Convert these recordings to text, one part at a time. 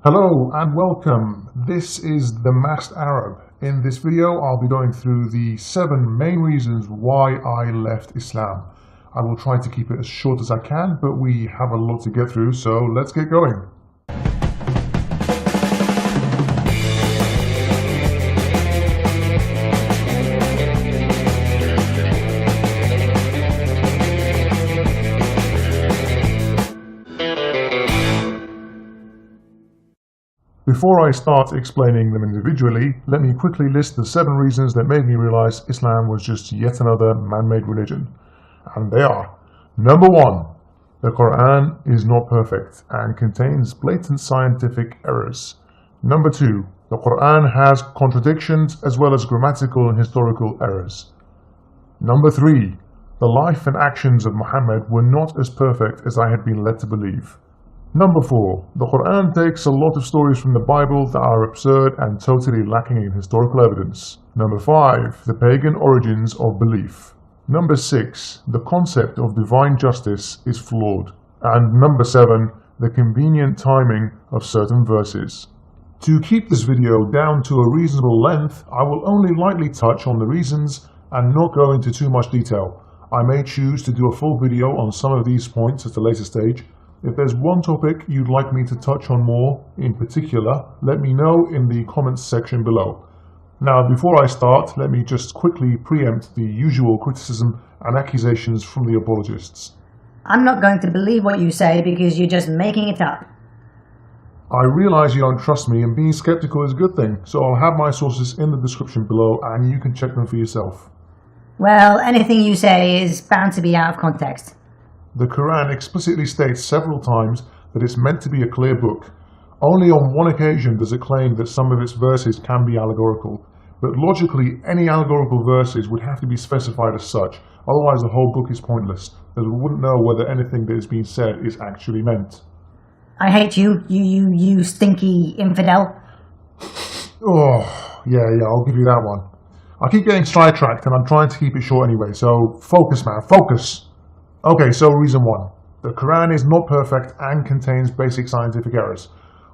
Hello and welcome. This is The Masked Arab. In this video, I'll be going through the 7 main reasons why I left Islam. I will try to keep it as short as I can, but we have a lot to get through, so let's get going. Before I start explaining them individually, let me quickly list the 7 reasons that made me realize Islam was just yet another man-made religion. And they are: Number 1, the Quran is not perfect and contains blatant scientific errors. Number 2, the Quran has contradictions as well as grammatical and historical errors. Number 3, the life and actions of Muhammad were not as perfect as I had been led to believe. Number 4, the Quran takes a lot of stories from the Bible that are absurd and totally lacking in historical evidence. Number 5, the pagan origins of belief. Number 6, the concept of divine justice is flawed. And number 7, the convenient timing of certain verses. To keep this video down to a reasonable length, I will only lightly touch on the reasons and not go into too much detail. I may choose to do a full video on some of these points at a later stage. If there's one topic you'd like me to touch on more in particular, let me know in the comments section below. Now, before I start, let me just quickly preempt the usual criticism and accusations from the apologists. I'm not going to believe what you say because you're just making it up. I realize you don't trust me, and being skeptical is a good thing, so I'll have my sources in the description below and you can check them for yourself. Well, anything you say is bound to be out of context. The Quran explicitly states several times that it's meant to be a clear book. Only on one occasion does it claim that some of its verses can be allegorical, but logically any allegorical verses would have to be specified as such, otherwise the whole book is pointless, as we wouldn't know whether anything that is being said is actually meant. I hate you, you stinky infidel. Oh, yeah, I'll give you that one. I keep getting sidetracked and I'm trying to keep it short anyway, so focus, man, focus! Okay, so reason 1. The Quran is not perfect and contains basic scientific errors.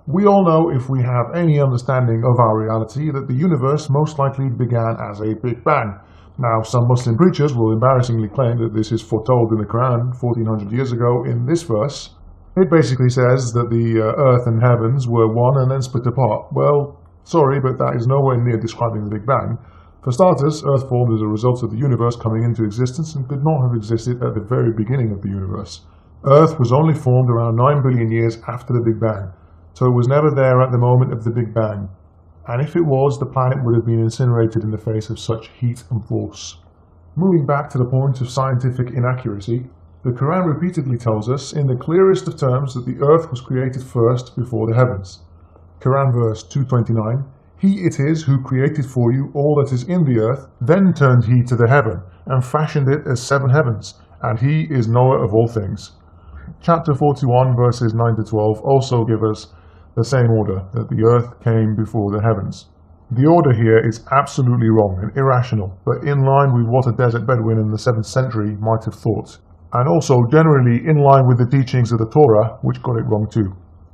We all know, if we have any understanding of our reality, that the universe most likely began as a Big Bang. Now, some Muslim preachers will embarrassingly claim that this is foretold in the Quran 1400 years ago in this verse. It basically says that the earth and heavens were one and then split apart. Well, sorry, but that is nowhere near describing the Big Bang. For starters, Earth formed as a result of the universe coming into existence and could not have existed at the very beginning of the universe. Earth was only formed around 9 billion years after the Big Bang, so it was never there at the moment of the Big Bang. And if it was, the planet would have been incinerated in the face of such heat and force. Moving back to the point of scientific inaccuracy, the Quran repeatedly tells us in the clearest of terms that the Earth was created first before the heavens. Quran verse 229, He it is who created for you all that is in the earth, then turned he to the heaven, and fashioned it as 7 heavens, and he is knower of all things. Chapter 41 verses 9 to 12 also give us the same order, that the earth came before the heavens. The order here is absolutely wrong and irrational, but in line with what a desert Bedouin in the 7th century might have thought, and also generally in line with the teachings of the Torah, which got it wrong too.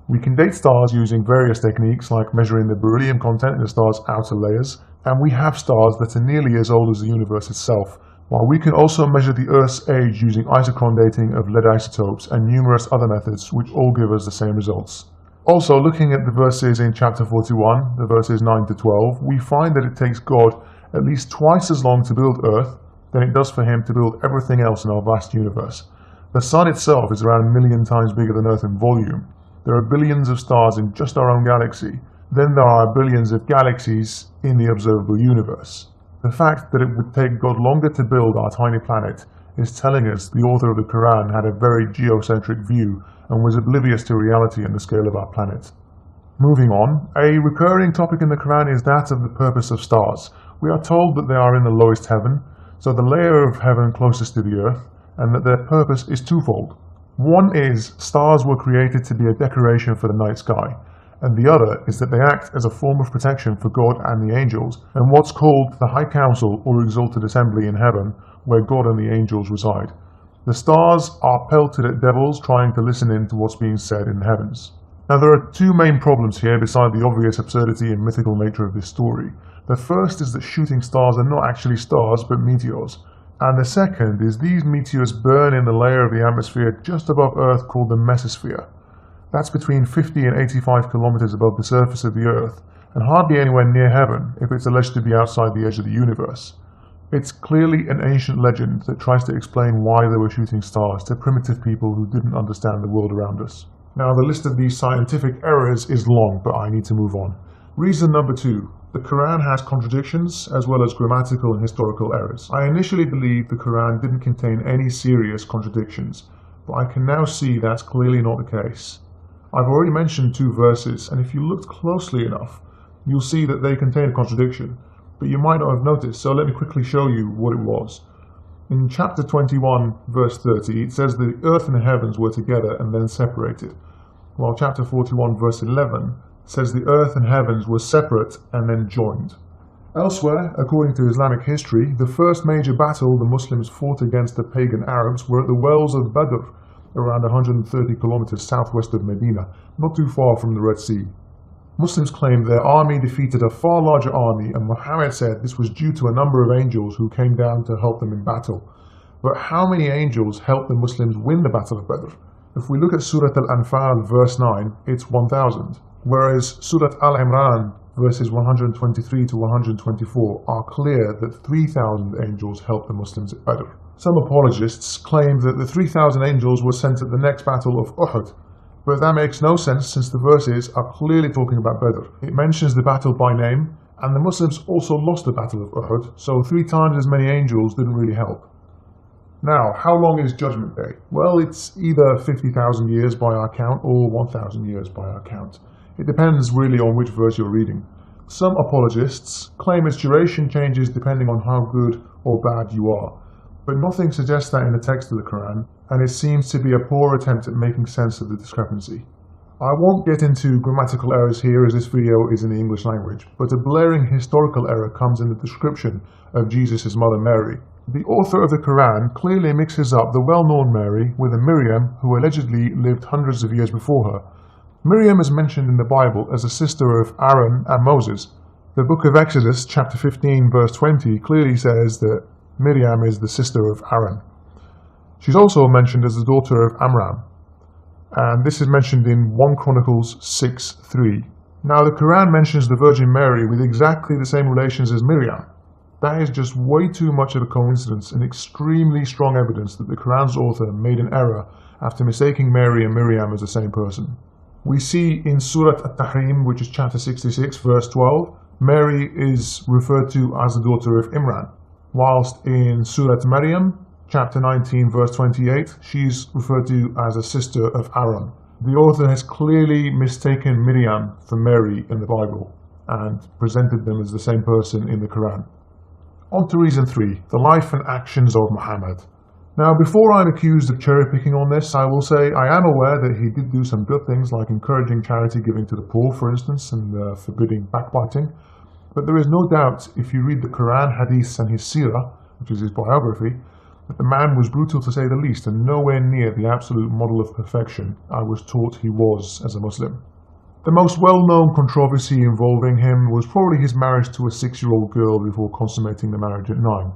We can date stars using various techniques like measuring the beryllium content in the star's outer layers, and we have stars that are nearly as old as the universe itself, while we can also measure the Earth's age using isochron dating of lead isotopes and numerous other methods which all give us the same results. Also, looking at the verses in chapter 41, the verses 9 to 12, we find that it takes God at least twice as long to build Earth than it does for him to build everything else in our vast universe. The Sun itself is around 1 million times bigger than Earth in volume. There are billions of stars in just our own galaxy. Then there are billions of galaxies in the observable universe. The fact that it would take God longer to build our tiny planet is telling us the author of the Quran had a very geocentric view and was oblivious to reality and the scale of our planet. Moving on, a recurring topic in the Quran is that of the purpose of stars. We are told that they are in the lowest heaven, so the layer of heaven closest to the earth, and that their purpose is twofold. One is stars were created to be a decoration for the night sky, and the other is that they act as a form of protection for God and the angels, and what's called the High Council or Exalted Assembly in heaven, where God and the angels reside. The stars are pelted at devils trying to listen in to what's being said in the heavens. Now there are two main problems here beside the obvious absurdity and mythical nature of this story. The first is that shooting stars are not actually stars but meteors. And the second is these meteors burn in the layer of the atmosphere just above Earth called the mesosphere. That's between 50 and 85 kilometers above the surface of the Earth, and hardly anywhere near heaven if it's alleged to be outside the edge of the universe. It's clearly an ancient legend that tries to explain why they were shooting stars to primitive people who didn't understand the world around us. Now the list of these scientific errors is long, but I need to move on. Reason number 2. The Quran has contradictions as well as grammatical and historical errors. I initially believed the Quran didn't contain any serious contradictions, but I can now see that's clearly not the case. I've already mentioned 2 verses, and if you looked closely enough, you'll see that they contain a contradiction, but you might not have noticed, so let me quickly show you what it was. In chapter 21, verse 30, it says the earth and the heavens were together and then separated, while chapter 41, verse 11, says the earth and heavens were separate and then joined. Elsewhere, according to Islamic history, the first major battle the Muslims fought against the pagan Arabs were at the wells of Badr, around 130 kilometers southwest of Medina, not too far from the Red Sea. Muslims claim their army defeated a far larger army, and Muhammad said this was due to a number of angels who came down to help them in battle. But how many angels helped the Muslims win the Battle of Badr? If we look at Surah Al-Anfal verse 9, it's 1,000. Whereas Surah Al-Imran verses 123 to 124 are clear that 3,000 angels helped the Muslims at Badr. Some apologists claim that the 3,000 angels were sent at the next battle of Uhud, but that makes no sense since the verses are clearly talking about Badr. It mentions the battle by name, and the Muslims also lost the Battle of Uhud, so 3 times as many angels didn't really help. Now, how long is Judgment Day? Well, it's either 50,000 years by our count or 1,000 years by our count. It depends really on which verse you're reading. Some apologists claim its duration changes depending on how good or bad you are, but nothing suggests that in the text of the Quran, and it seems to be a poor attempt at making sense of the discrepancy. I won't get into grammatical errors here as this video is in the English language, but a blaring historical error comes in the description of Jesus' mother Mary. The author of the Quran clearly mixes up the well-known Mary with a Miriam who allegedly lived hundreds of years before her. Miriam is mentioned in the Bible as a sister of Aaron and Moses. The book of Exodus, chapter 15, verse 20, clearly says that Miriam is the sister of Aaron. She's also mentioned as the daughter of Amram, and this is mentioned in 1 Chronicles 6:3. Now the Quran mentions the Virgin Mary with exactly the same relations as Miriam. That is just way too much of a coincidence and extremely strong evidence that the Quran's author made an error after mistaking Mary and Miriam as the same person. We see in Surah At-Tahrim, which is chapter 66, verse 12, Mary is referred to as the daughter of Imran, whilst in Surah Maryam, chapter 19, verse 28, she's referred to as a sister of Aaron. The author has clearly mistaken Miriam for Mary in the Bible and presented them as the same person in the Quran. On to reason 3, the life and actions of Muhammad. Now, before I'm accused of cherry-picking on this, I will say I am aware that he did do some good things like encouraging charity giving to the poor, for instance, and forbidding backbiting. But there is no doubt, if you read the Quran, Hadiths, and his Seerah, which is his biography, that the man was brutal to say the least and nowhere near the absolute model of perfection I was taught he was as a Muslim. The most well-known controversy involving him was probably his marriage to a 6-year-old girl before consummating the marriage at 9.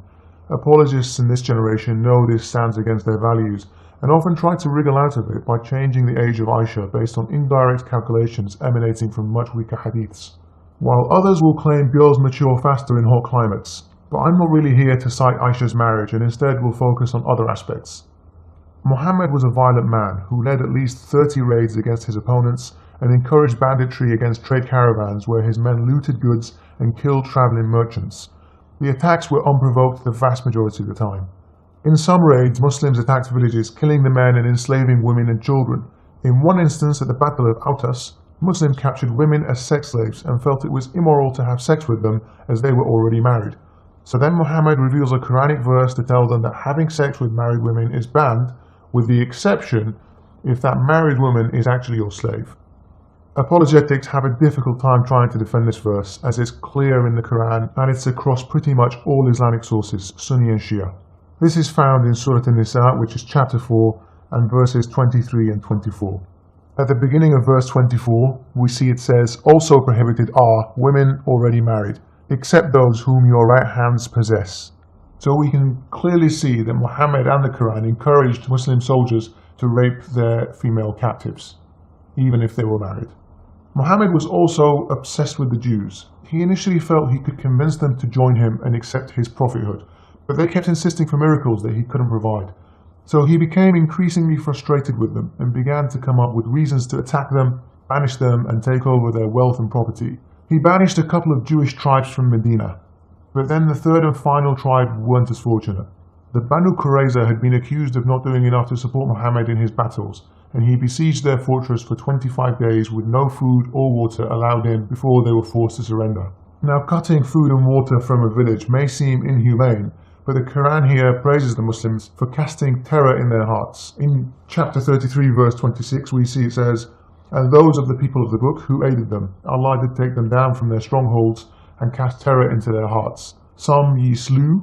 Apologists in this generation know this stands against their values and often try to wriggle out of it by changing the age of Aisha based on indirect calculations emanating from much weaker hadiths. While others will claim girls mature faster in hot climates, but I'm not really here to cite Aisha's marriage and instead will focus on other aspects. Muhammad was a violent man who led at least 30 raids against his opponents and encouraged banditry against trade caravans where his men looted goods and killed traveling merchants. The attacks were unprovoked the vast majority of the time. In some raids, Muslims attacked villages, killing the men and enslaving women and children. In one instance at the Battle of Autas, Muslims captured women as sex slaves and felt it was immoral to have sex with them as they were already married. So then Muhammad reveals a Quranic verse to tell them that having sex with married women is banned, with the exception if that married woman is actually your slave. Apologetics have a difficult time trying to defend this verse, as it's clear in the Quran and it's across pretty much all Islamic sources, Sunni and Shia. This is found in Surah An-Nisa, which is chapter 4, and verses 23 and 24. At the beginning of verse 24, we see it says, "Also prohibited are women already married, except those whom your right hands possess." So we can clearly see that Muhammad and the Quran encouraged Muslim soldiers to rape their female captives, even if they were married. Muhammad was also obsessed with the Jews. He initially felt he could convince them to join him and accept his prophethood, but they kept insisting for miracles that he couldn't provide. So he became increasingly frustrated with them and began to come up with reasons to attack them, banish them, and take over their wealth and property. He banished a couple of Jewish tribes from Medina, but then the third and final tribe weren't as fortunate. The Banu Qurayza had been accused of not doing enough to support Muhammad in his battles, and he besieged their fortress for 25 days with no food or water allowed in before they were forced to surrender. Now, cutting food and water from a village may seem inhumane, but the Quran here praises the Muslims for casting terror in their hearts. In chapter 33, verse 26, we see it says, "And those of the people of the book who aided them, Allah did take them down from their strongholds and cast terror into their hearts. Some ye slew,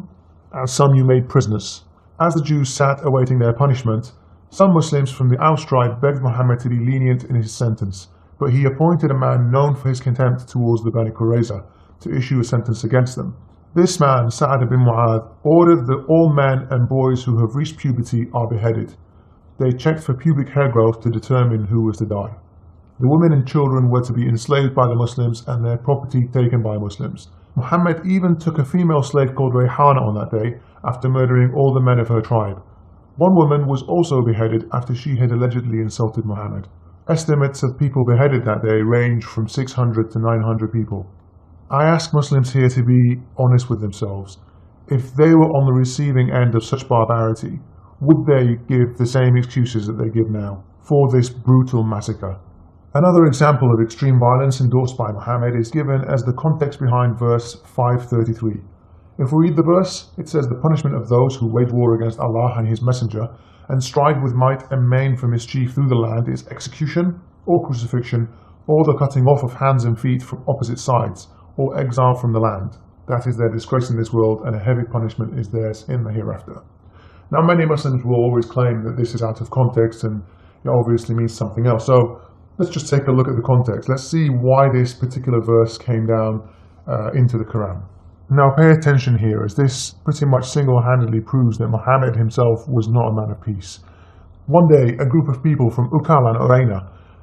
and some you made prisoners." As the Jews sat awaiting their punishment, some Muslims from the Aus tribe begged Muhammad to be lenient in his sentence, but he appointed a man known for his contempt towards the Bani Qurayza to issue a sentence against them. This man, Sa'ad ibn Mu'adh, ordered that all men and boys who have reached puberty are beheaded. They checked for pubic hair growth to determine who was to die. The women and children were to be enslaved by the Muslims and their property taken by Muslims. Muhammad even took a female slave called Rayhana on that day after murdering all the men of her tribe. One woman was also beheaded after she had allegedly insulted Muhammad. Estimates of people beheaded that day range from 600 to 900 people. I ask Muslims here to be honest with themselves. If they were on the receiving end of such barbarity, would they give the same excuses that they give now for this brutal massacre? Another example of extreme violence endorsed by Muhammad is given as the context behind verse 533. If we read the verse, it says, "The punishment of those who wage war against Allah and His Messenger and strive with might and main for mischief through the land is execution or crucifixion or the cutting off of hands and feet from opposite sides, or exile from the land. That is their disgrace in this world, and a heavy punishment is theirs in the hereafter." Now, many Muslims will always claim that this is out of context and it obviously means something else. So let's just take a look at the context. Let's see why this particular verse came down into the Quran. Now, pay attention here, as this pretty much single-handedly proves that Muhammad himself was not a man of peace. One day, a group of people from Ukal and Urayna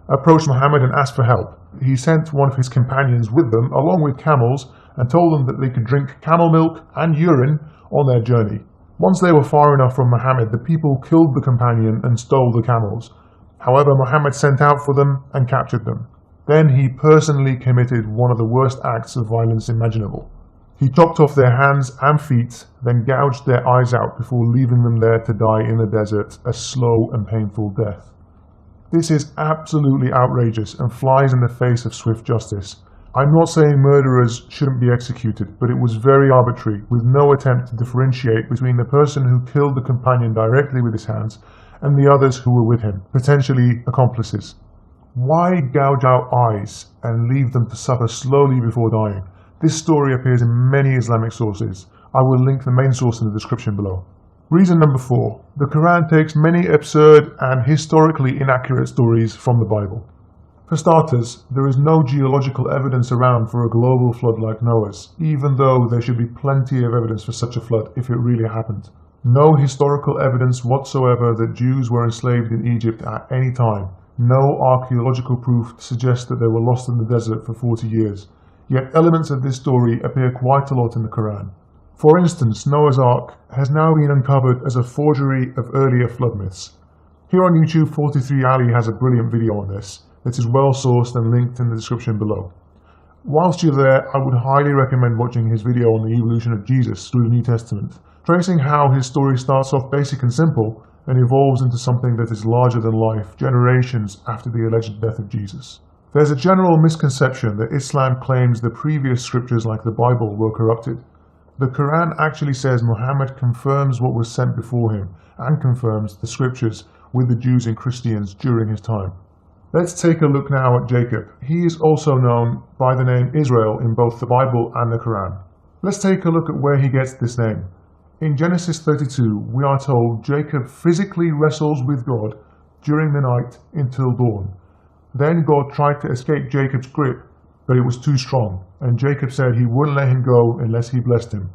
approached Muhammad and asked for help. He sent one of his companions with them, along with camels, and told them that they could drink camel milk and urine on their journey. Once they were far enough from Muhammad, the people killed the companion and stole the camels. However, Muhammad sent out for them and captured them. Then he personally committed one of the worst acts of violence imaginable. He chopped off their hands and feet, then gouged their eyes out before leaving them there to die in the desert a slow and painful death. This is absolutely outrageous and flies in the face of swift justice. I'm not saying murderers shouldn't be executed, but it was very arbitrary, with no attempt to differentiate between the person who killed the companion directly with his hands and the others who were with him, potentially accomplices. Why gouge out eyes and leave them to suffer slowly before dying? This story appears in many Islamic sources. I will link the main source in the description below. Reason number 4. The Quran takes many absurd and historically inaccurate stories from the Bible. For starters, there is no geological evidence around for a global flood like Noah's, even though there should be plenty of evidence for such a flood if it really happened. No historical evidence whatsoever that Jews were enslaved in Egypt at any time. No archaeological proof suggests that they were lost in the desert for 40 years. Yet elements of this story appear quite a lot in the Quran. For instance, Noah's Ark has now been uncovered as a forgery of earlier flood myths. Here on YouTube, 43 Ali has a brilliant video on this that is well sourced and linked in the description below. Whilst you're there, I would highly recommend watching his video on the evolution of Jesus through the New Testament, tracing how his story starts off basic and simple and evolves into something that is larger than life generations after the alleged death of Jesus. There's a general misconception that Islam claims the previous scriptures like the Bible were corrupted. The Quran actually says Muhammad confirms what was sent before him and confirms the scriptures with the Jews and Christians during his time. Let's take a look now at Jacob. He is also known by the name Israel in both the Bible and the Quran. Let's take a look at where he gets this name. In Genesis 32, we are told Jacob physically wrestles with God during the night until dawn. Then God tried to escape Jacob's grip, but it was too strong, and Jacob said he wouldn't let him go unless he blessed him.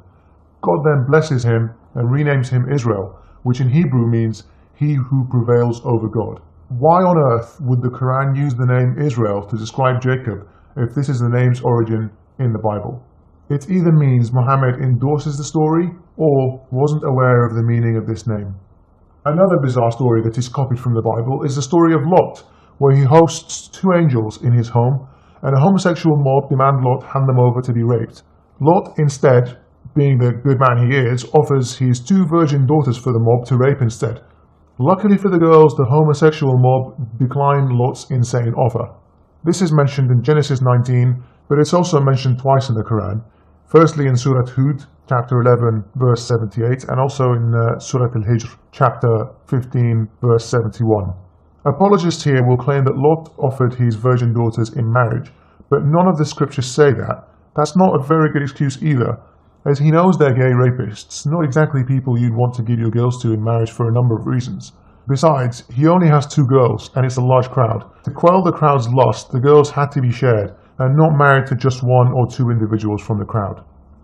God then blesses him and renames him Israel, which in Hebrew means he who prevails over God. Why on earth would the Quran use the name Israel to describe Jacob if this is the name's origin in the Bible? It either means Muhammad endorses the story or wasn't aware of the meaning of this name. Another bizarre story that is copied from the Bible is the story of Lot, where he hosts two angels in his home, and a homosexual mob demand Lot hand them over to be raped. Lot instead, being the good man he is, offers his two virgin daughters for the mob to rape instead. Luckily for the girls, the homosexual mob declined Lot's insane offer. This is mentioned in Genesis 19, but it's also mentioned twice in the Quran. Firstly in Surah Hud, chapter 11, verse 78, and also in Surah Al-Hijr, chapter 15, verse 71. Apologists here will claim that Lot offered his virgin daughters in marriage, but none of the scriptures say that. That's not a very good excuse either, as he knows they're gay rapists, not exactly people you'd want to give your girls to in marriage for a number of reasons. Besides, he only has two girls, and it's a large crowd. To quell the crowd's lust, the girls had to be shared, and not married to just one or two individuals from the crowd.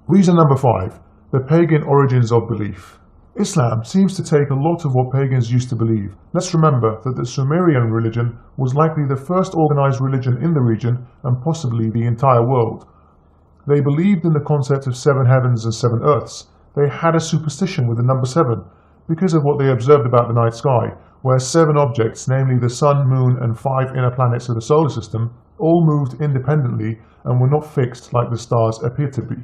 Reason number 5. The pagan origins of belief. Islam seems to take a lot of what pagans used to believe. Let's remember that the Sumerian religion was likely the first organized religion in the region and possibly the entire world. They believed in the concept of 7 heavens and 7 earths. They had a superstition with the number 7 because of what they observed about the night sky, where 7 objects, namely the sun, moon, and 5 inner planets of the solar system, all moved independently and were not fixed like the stars appear to be.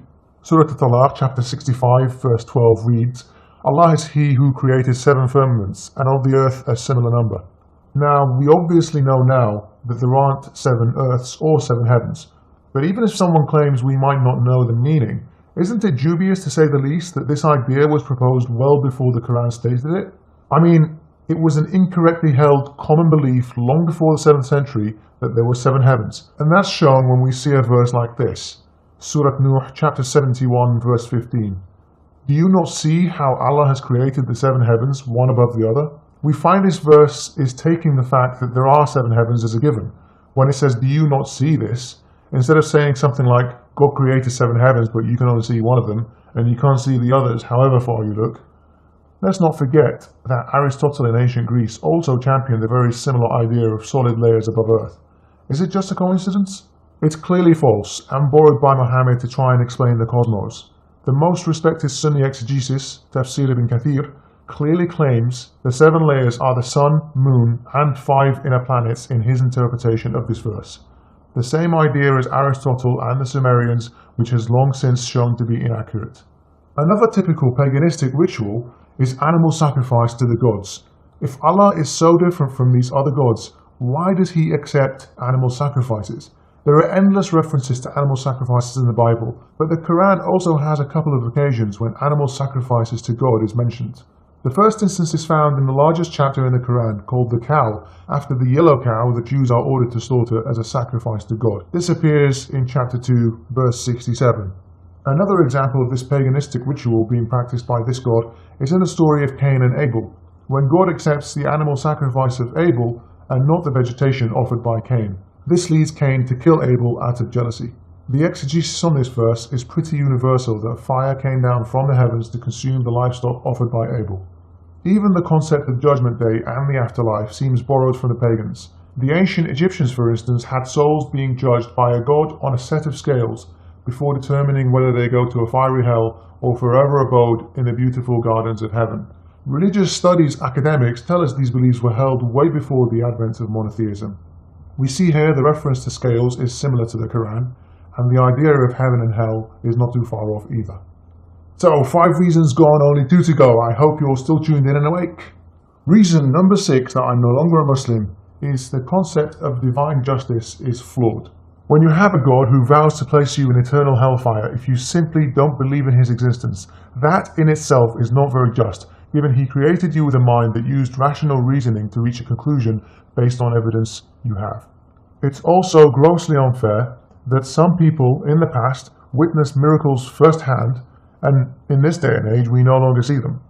Surah At-Talaq, chapter 65, verse 12 reads, Allah is He who created 7 firmaments, and of the earth a similar number. Now, we obviously know now that there aren't 7 earths or 7 heavens. But even if someone claims we might not know the meaning, isn't it dubious to say the least that this idea was proposed well before the Quran stated it? I mean, it was an incorrectly held common belief long before the 7th century that there were 7 heavens, and that's shown when we see a verse like this. Surah Nuh, chapter 71, verse 15. Do you not see how Allah has created the 7 heavens, one above the other? We find this verse is taking the fact that there are 7 heavens as a given. When it says, do you not see this? Instead of saying something like, God created 7 heavens, but you can only see one of them, and you can't see the others however far you look. Let's not forget that Aristotle in ancient Greece also championed a very similar idea of solid layers above earth. Is it just a coincidence? It's clearly false, and borrowed by Muhammad to try and explain the cosmos. The most respected Sunni exegesis, Tafsir ibn Kathir, clearly claims the 7 layers are the sun, moon, and 5 inner planets in his interpretation of this verse. The same idea as Aristotle and the Sumerians, which has long since shown to be inaccurate. Another typical paganistic ritual is animal sacrifice to the gods. If Allah is so different from these other gods, why does He accept animal sacrifices? There are endless references to animal sacrifices in the Bible, but the Quran also has a couple of occasions when animal sacrifices to God is mentioned. The first instance is found in the largest chapter in the Quran, called the cow, after the yellow cow that Jews are ordered to slaughter as a sacrifice to God. This appears in chapter 2, verse 67. Another example of this paganistic ritual being practiced by this god is in the story of Cain and Abel, when God accepts the animal sacrifice of Abel and not the vegetation offered by Cain. This leads Cain to kill Abel out of jealousy. The exegesis on this verse is pretty universal that fire came down from the heavens to consume the livestock offered by Abel. Even the concept of Judgment Day and the afterlife seems borrowed from the pagans. The ancient Egyptians, for instance, had souls being judged by a god on a set of scales before determining whether they go to a fiery hell or forever abode in the beautiful gardens of heaven. Religious studies academics tell us these beliefs were held way before the advent of monotheism. We see here the reference to scales is similar to the Quran, and the idea of heaven and hell is not too far off either. So, 5 reasons gone, only 2 to go. I hope you're still tuned in and awake. Reason number 6 that I'm no longer a Muslim is the concept of divine justice is flawed. When you have a God who vows to place you in eternal hellfire if you simply don't believe in His existence, that in itself is not very just, given He created you with a mind that used rational reasoning to reach a conclusion based on evidence you have. It's also grossly unfair that some people in the past witnessed miracles firsthand, and in this day and age we no longer see them.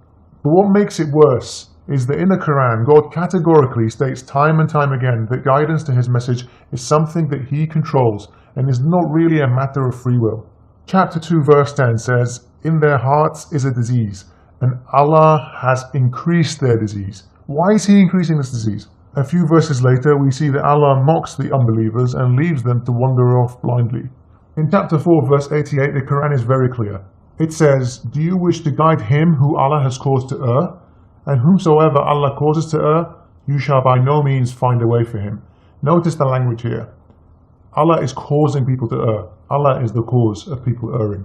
But what makes it worse is that in the Quran, God categorically states time and time again that guidance to his message is something that he controls and is not really a matter of free will. Chapter 2 verse 10 says, "In their hearts is a disease, and Allah has increased their disease." Why is he increasing this disease? A few verses later, we see that Allah mocks the unbelievers and leaves them to wander off blindly. In chapter 4 verse 88, the Quran is very clear. It says, "Do you wish to guide him who Allah has caused to err? And whomsoever Allah causes to err, you shall by no means find a way for him." Notice the language here. Allah is causing people to err. Allah is the cause of people erring.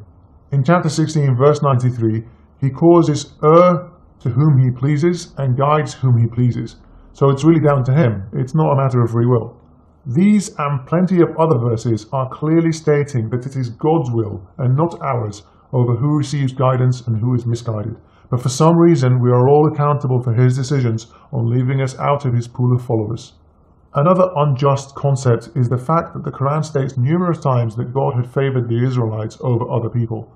In chapter 16 verse 93, he causes err to whom he pleases and guides whom he pleases. So it's really down to him. It's not a matter of free will. These and plenty of other verses are clearly stating that it is God's will and not ours over who receives guidance and who is misguided. But for some reason, we are all accountable for his decisions on leaving us out of his pool of followers. Another unjust concept is the fact that the Quran states numerous times that God had favored the Israelites over other people.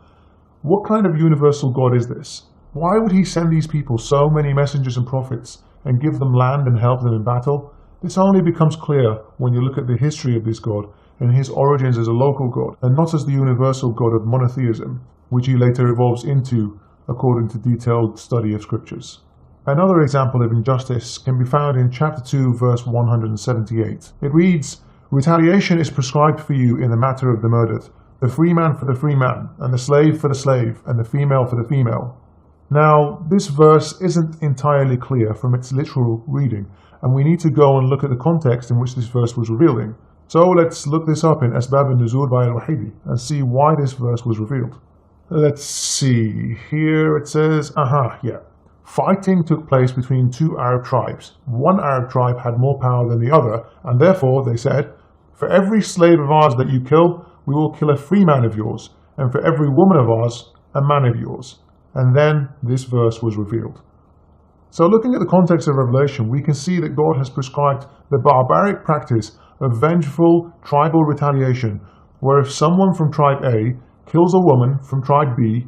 What kind of universal God is this? Why would he send these people so many messengers and prophets and give them land and help them in battle? This only becomes clear when you look at the history of this God and his origins as a local God and not as the universal God of monotheism, which he later evolves into according to detailed study of scriptures. Another example of injustice can be found in chapter 2 verse 178. It reads, "Retaliation is prescribed for you in the matter of the murdered, the free man for the free man, and the slave for the slave, and the female for the female." Now, this verse isn't entirely clear from its literal reading, and we need to go and look at the context in which this verse was revealed. So let's look this up in Asbab al-Nuzul by al-Wahidi and see why this verse was revealed. Let's see, here it says, fighting took place between two Arab tribes. One Arab tribe had more power than the other, and therefore they said, "For every slave of ours that you kill, we will kill a free man of yours, and for every woman of ours, a man of yours." And then this verse was revealed. So looking at the context of Revelation, we can see that God has prescribed the barbaric practice of vengeful tribal retaliation, where if someone from tribe A kills a woman from tribe B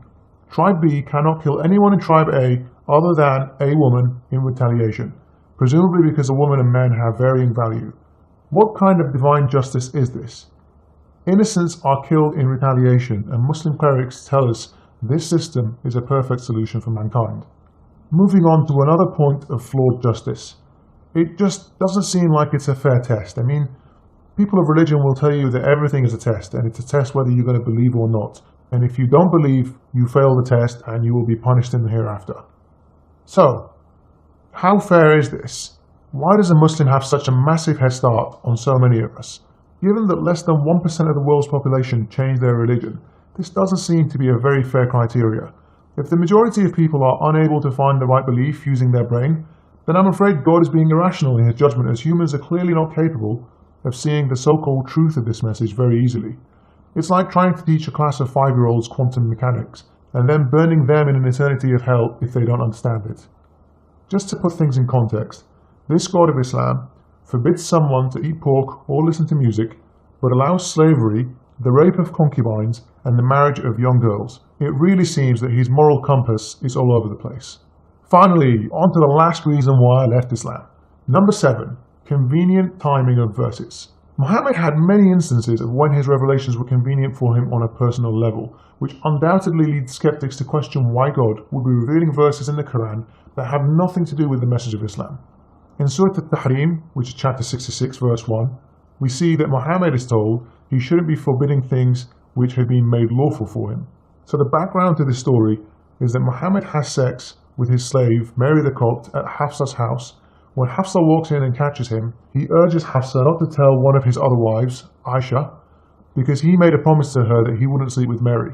cannot kill anyone in tribe A other than a woman in retaliation, presumably because a woman and men have varying value. What kind of divine justice is this? Innocents are killed in retaliation, and Muslim clerics tell us this system is a perfect solution for mankind. Moving on to another point of flawed justice. It just doesn't seem like it's a fair test. I mean, people of religion will tell you that everything is a test, and it's a test whether you're going to believe or not. And if you don't believe, you fail the test and you will be punished in the hereafter. So, how fair is this? Why does a Muslim have such a massive head start on so many of us? Given that less than 1% of the world's population change their religion, this doesn't seem to be a very fair criteria. If the majority of people are unable to find the right belief using their brain, then I'm afraid God is being irrational in his judgment, as humans are clearly not capable of seeing the so-called truth of this message very easily. It's like trying to teach a class of 5-year-olds quantum mechanics, and then burning them in an eternity of hell if they don't understand it. Just to put things in context, this God of Islam forbids someone to eat pork or listen to music, but allows slavery, the rape of concubines, and the marriage of young girls. It really seems that his moral compass is all over the place. Finally, on to the last reason why I left Islam. Number 7, convenient timing of verses. Muhammad had many instances of when his revelations were convenient for him on a personal level, which undoubtedly leads skeptics to question why God would be revealing verses in the Quran that have nothing to do with the message of Islam. In Surah At-Tahrim, which is chapter 66 verse 1, we see that Muhammad is told he shouldn't be forbidding things which have been made lawful for him. So the background to this story is that Muhammad has sex with his slave Mary the Copt at Hafsa's house. When Hafsa walks in and catches him, he urges Hafsa not to tell one of his other wives, Aisha, because he made a promise to her that he wouldn't sleep with Mary.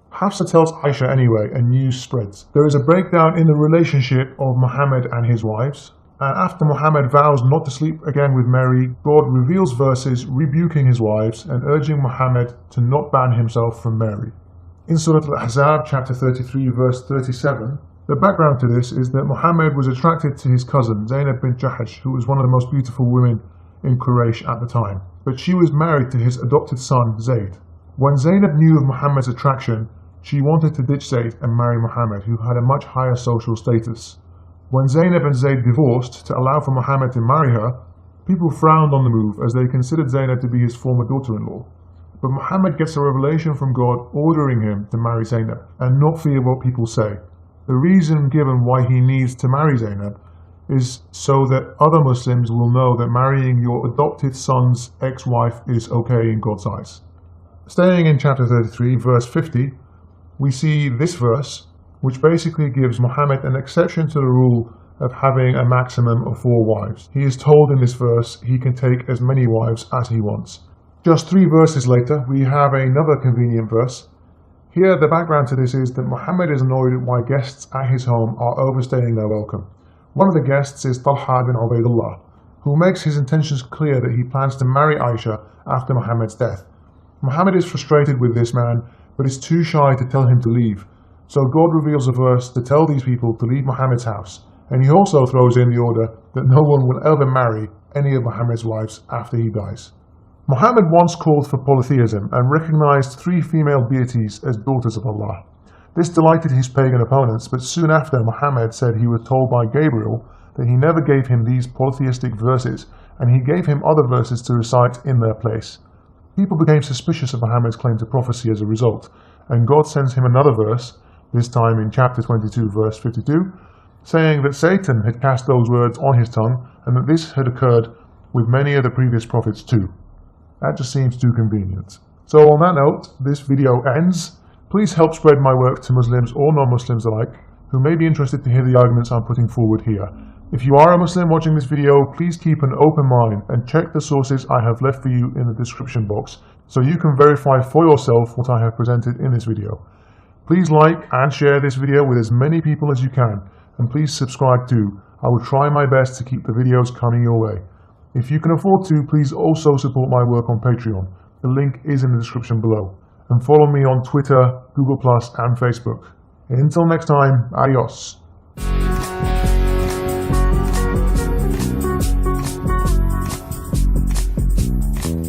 Hafsa tells Aisha anyway, and news spreads. There is a breakdown in the relationship of Muhammad and his wives, and after Muhammad vows not to sleep again with Mary, God reveals verses rebuking his wives and urging Muhammad to not ban himself from Mary. In Surah Al-Ahzab, chapter 33, verse 37, the background to this is that Muhammad was attracted to his cousin, Zainab bint Jahash, who was one of the most beautiful women in Quraysh at the time. But she was married to his adopted son, Zayd. When Zainab knew of Muhammad's attraction, she wanted to ditch Zayd and marry Muhammad, who had a much higher social status. When Zainab and Zayd divorced to allow for Muhammad to marry her, people frowned on the move as they considered Zainab to be his former daughter-in-law. But Muhammad gets a revelation from God ordering him to marry Zainab and not fear what people say. The reason given why he needs to marry Zainab is so that other Muslims will know that marrying your adopted son's ex-wife is okay in God's eyes. Staying in chapter 33, verse 50, we see this verse, which basically gives Muhammad an exception to the rule of having a maximum of 4 wives. He is told in this verse he can take as many wives as he wants. Just 3 verses later, we have another convenient verse. Here, the background to this is that Muhammad is annoyed at why guests at his home are overstaying their welcome. One of the guests is Talha bin Ubaidullah, who makes his intentions clear that he plans to marry Aisha after Muhammad's death. Muhammad is frustrated with this man, but is too shy to tell him to leave. So God reveals a verse to tell these people to leave Muhammad's house, and he also throws in the order that no one will ever marry any of Muhammad's wives after he dies. Muhammad once called for polytheism and recognized 3 female deities as daughters of Allah. This delighted his pagan opponents, but soon after Muhammad said he was told by Gabriel that he never gave him these polytheistic verses, and he gave him other verses to recite in their place. People became suspicious of Muhammad's claim to prophecy as a result, and God sends him another verse, this time in chapter 22, verse 52, saying that Satan had cast those words on his tongue, and that this had occurred with many of the previous prophets too. That just seems too convenient. So on that note, this video ends. Please help spread my work to Muslims or non-Muslims alike, who may be interested to hear the arguments I'm putting forward here. If you are a Muslim watching this video, please keep an open mind and check the sources I have left for you in the description box, so you can verify for yourself what I have presented in this video. Please like and share this video with as many people as you can, and please subscribe too. I will try my best to keep the videos coming your way. If you can afford to, please also support my work on Patreon. The link is in the description below. And follow me on Twitter, Google+, and Facebook. Until next time, adios.